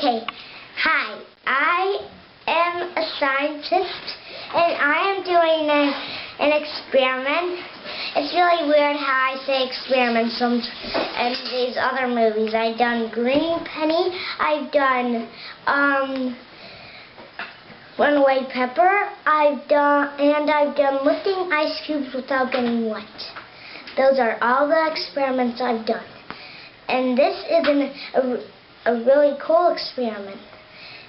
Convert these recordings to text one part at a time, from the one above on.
Okay, hi, I am a scientist and I am doing an experiment. It's really weird how I say experiments in these other movies. I've done Green Penny, I've done Runaway Pepper, I've done lifting ice cubes without getting wet. Those are all the experiments I've done. And this is a really cool experiment.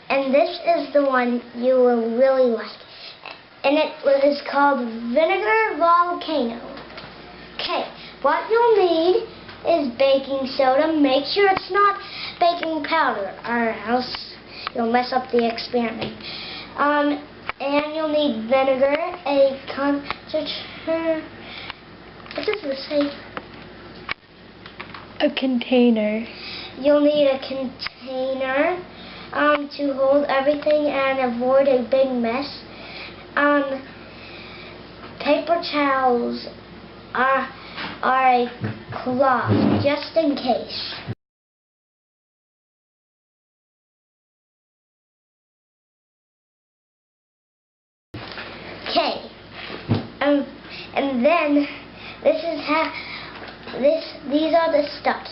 And this is the one you will really like. And it is called Vinegar Volcano. Okay, what you'll need is baking soda. Make sure it's not baking powder, or else you'll mess up the experiment. And you'll need vinegar, a concentrator. What does this say? A container. You'll need a container to hold everything and avoid a big mess. Paper towels are a cloth, just in case. Okay, and then these are the steps.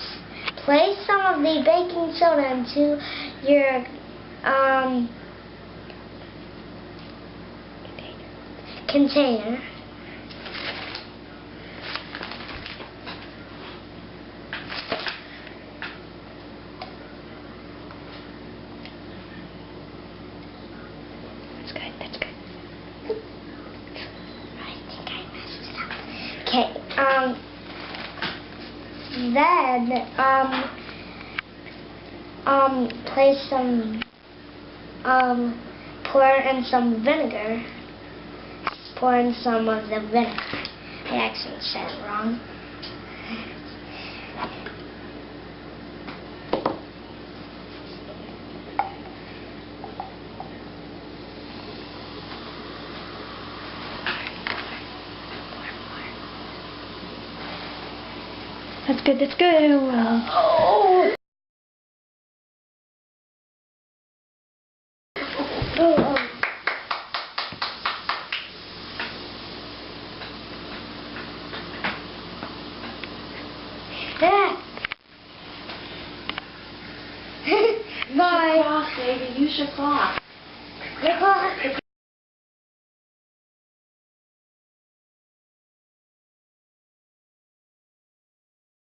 Place some of the baking soda into your container. That's good, that's good. I think I messed it up. Okay, then place some pour in some vinegar. Pour in some of the vinegar. I actually said it wrong. That's good, that's good. Oh. Bye. Use your cloth, baby. Use your cloth. Your cloth.